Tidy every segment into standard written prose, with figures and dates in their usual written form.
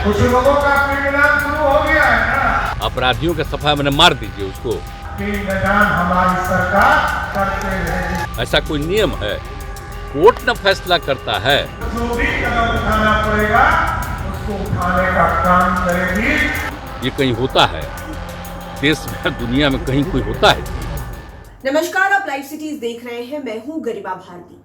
कुछ लोगों का पिंडदान शुरू हो गया है ना। अपराधियों के सफाई मैंने मार दीजिए उसको। पिंडदान हमारी सरकार करते रहेगी। ऐसा कोई नियम है? कोर्ट न फैसला करता है। जो भी कदम उठाना पड़ेगा उसको उठाने का काम करेगी। ये कहीं होता है? देश में दुनिया में कहीं कोई होता है? नमस्कार, आप लाइव सिटीज देख रहे हैं। मैं हूं गरिमा भारती।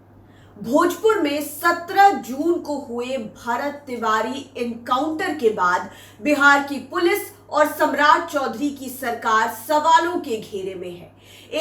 भोजपुर में 17 जून को हुए भरत तिवारी एनकाउंटर के बाद बिहार की पुलिस और सम्राट चौधरी की सरकार सवालों के घेरे में है।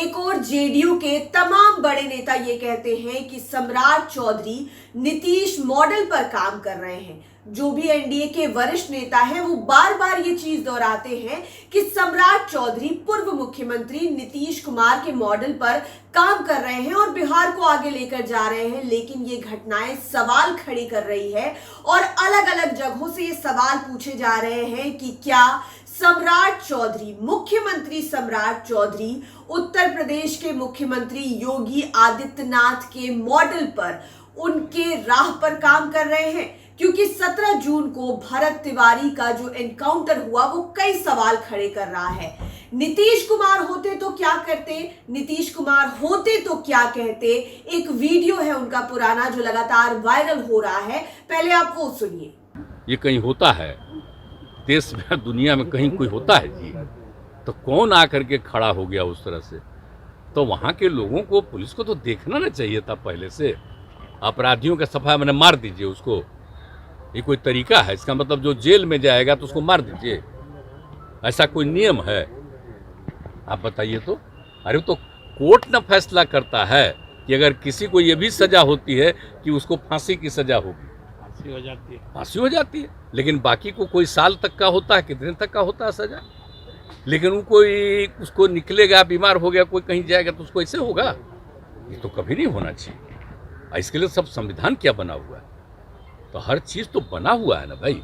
एक और जेडीयू के तमाम बड़े नेता ये कहते हैं कि सम्राट चौधरी नीतीश मॉडल पर काम कर रहे हैं। जो भी एनडीए के वरिष्ठ नेता हैं वो बार बार ये चीज दोहराते हैं कि सम्राट चौधरी पूर्व मुख्यमंत्री नीतीश कुमार के मॉडल पर काम कर रहे हैं और बिहार को आगे लेकर जा रहे हैं। लेकिन ये घटनाएं सवाल खड़ी कर रही है और अलग अलग जगहों से ये सवाल पूछे जा रहे हैं कि क्या सम्राट चौधरी, मुख्यमंत्री सम्राट चौधरी उत्तर प्रदेश के मुख्यमंत्री योगी आदित्यनाथ के मॉडल पर, उनके राह पर काम कर रहे हैं? क्योंकि 17 जून को भरत तिवारी का जो एनकाउंटर हुआ वो कई सवाल खड़े कर रहा है। नीतीश कुमार होते तो क्या करते, नीतीश कुमार होते तो क्या कहते। एक वीडियो है उनका पुराना जो लगातार वायरल हो रहा है, पहले आप वो सुनिए। ये कहीं होता है? देश में दुनिया में कहीं कोई होता है जी? तो कौन आकर के खड़ा हो गया उस तरह से? तो वहाँ के लोगों को, पुलिस को तो देखना ना चाहिए था पहले से। अपराधियों के सफाई मैंने मार दीजिए उसको। ये कोई तरीका है? इसका मतलब जो जेल में जाएगा तो उसको मार दीजिए, ऐसा कोई नियम है? आप बताइए तो। अरे तो कोर्ट न फैसला करता है कि अगर किसी को ये भी सजा होती है कि उसको फांसी की सजा होगी, फांसी हो जाती है। लेकिन बाकी को कोई साल तक का होता है, कितने तक का होता है सजा। लेकिन वो कोई उसको निकलेगा, बीमार हो गया, कोई कहीं जाएगा तो उसको ऐसे होगा? ये तो कभी नहीं होना चाहिए। इसके लिए सब संविधान क्या बना हुआ है, तो हर चीज तो बना हुआ है ना भाई।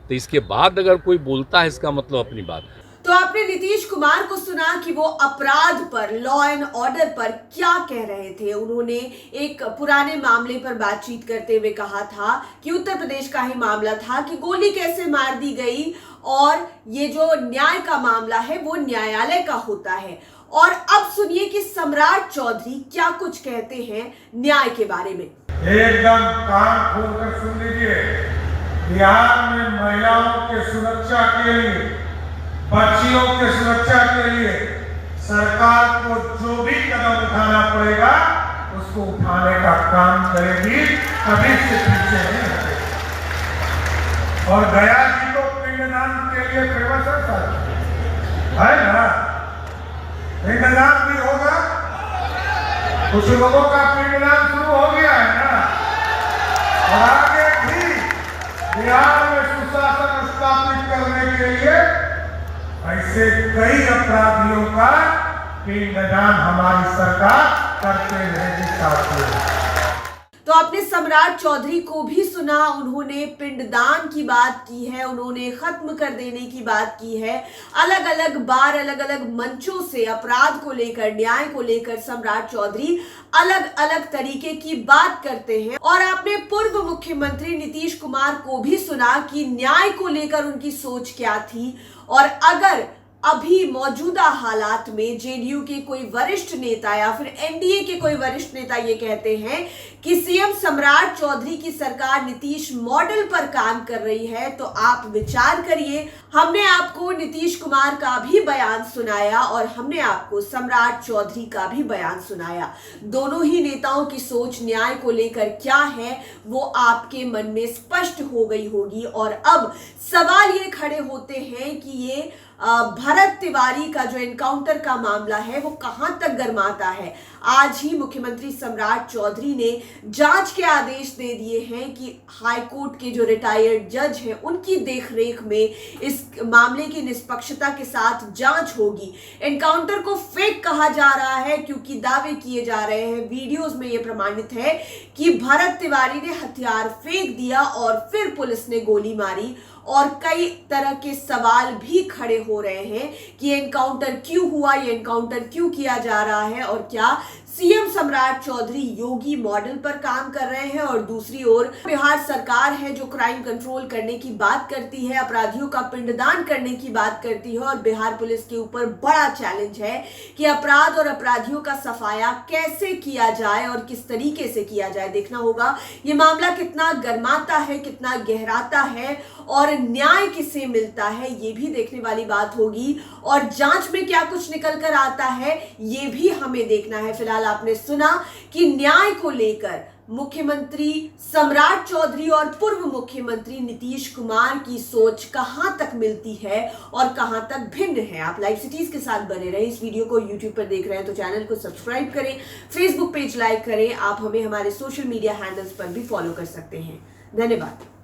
तो इसके बाद अगर कोई बोलता है, इसका मतलब अपनी बात है। तो आपने नीतीश कुमार को सुना कि वो अपराध पर, लॉ एंड ऑर्डर पर क्या कह रहे थे। उन्होंने एक पुराने मामले पर बातचीत करते हुए कहा था कि उत्तर प्रदेश का ही मामला था कि गोली कैसे मार दी गई और ये जो न्याय का मामला है वो न्यायालय का होता है। और अब सुनिए कि सम्राट चौधरी क्या कुछ कहते हैं न्याय के बारे में। एकदम कान खोलकर सुन लीजिए। बिहार में महिलाओं के सुरक्षा के लिए, बच्चियों के सुरक्षा के लिए सरकार को जो भी कदम उठाना पड़ेगा उसको उठाने का काम करेगी, कभी से पीछे नहीं हटेगी। और गया जी तो पिंडदान के लिए फेमस है ना। पिंडदान भी होगा, कुछ लोगों का पिंडदान शुरू हो गया है ना। और आगे भी बिहार में सुशासन स्थापित करने के लिए ऐसे कई अपराधियों का पिंडदान हमारी सरकार करते रहेगी साथियों। तो आपने सम्राट चौधरी को भी सुना। उन्होंने पिंडदान की बात की है, उन्होंने खत्म कर देने की बात की है। अलग अलग बार, अलग अलग मंचों से अपराध को लेकर, न्याय को लेकर सम्राट चौधरी अलग अलग तरीके की बात करते हैं। और आपने पूर्व मुख्यमंत्री नीतीश कुमार को भी सुना कि न्याय को लेकर उनकी सोच क्या थी। और अगर अभी मौजूदा हालात में जेडीयू के कोई वरिष्ठ नेता या फिर एनडीए के कोई वरिष्ठ नेता ये कहते हैं कि सीएम सम्राट चौधरी की सरकार नीतीश मॉडल पर काम कर रही है, तो आप विचार करिए। हमने आपको नीतीश कुमार का भी बयान सुनाया और हमने आपको सम्राट चौधरी का भी बयान सुनाया। दोनों ही नेताओं की सोच न्याय को लेकर क्या है वो आपके मन में स्पष्ट हो गई होगी। और अब सवाल ये खड़े होते हैं कि ये भरत तिवारी का जो एनकाउंटर का मामला है वो कहां तक गर्माता है। आज ही मुख्यमंत्री सम्राट चौधरी ने जांच के आदेश दे दिए हैं कि हाईकोर्ट के जो रिटायर्ड जज हैं उनकी देखरेख में इस मामले की निष्पक्षता के साथ जांच होगी। एनकाउंटर को फेक कहा जा रहा है क्योंकि दावे किए जा रहे हैं, वीडियोस में यह प्रमाणित है कि भरत तिवारी ने हथियार फेंक दिया और फिर पुलिस ने गोली मारी। और कई तरह के सवाल भी खड़े हो रहे हैं कि एनकाउंटर क्यों हुआ, ये एनकाउंटर क्यों किया जा रहा है और क्या सीएम सम्राट चौधरी योगी मॉडल पर काम कर रहे हैं और दूसरी ओर बिहार सरकार है जो क्राइम कंट्रोल करने की बात करती है, अपराधियों का पिंडदान करने की बात करती है और बिहार पुलिस के ऊपर बड़ा चैलेंज है कि अपराध और अपराधियों का सफाया कैसे किया जाए और किस तरीके से किया जाए। देखना होगा ये मामला कितना गर्माता है, कितना गहराता है और न्याय किसे मिलता है, ये भी देखने वाली बात होगी और जांच में क्या कुछ निकल कर आता है ये भी हमें देखना है। फिलहाल आपने सुना कि न्याय को लेकर मुख्यमंत्री सम्राट चौधरी और पूर्व मुख्यमंत्री नीतीश कुमार की सोच कहां तक मिलती है और कहां तक भिन्न है। आप लाइव सिटीज के साथ बने रहें। इस वीडियो को यूट्यूब पर देख रहे हैं तो चैनल को सब्सक्राइब करें, फेसबुक पेज लाइक करें। आप हमें हमारे सोशल मीडिया हैंडल्स पर भी फॉलो कर सकते हैं। धन्यवाद।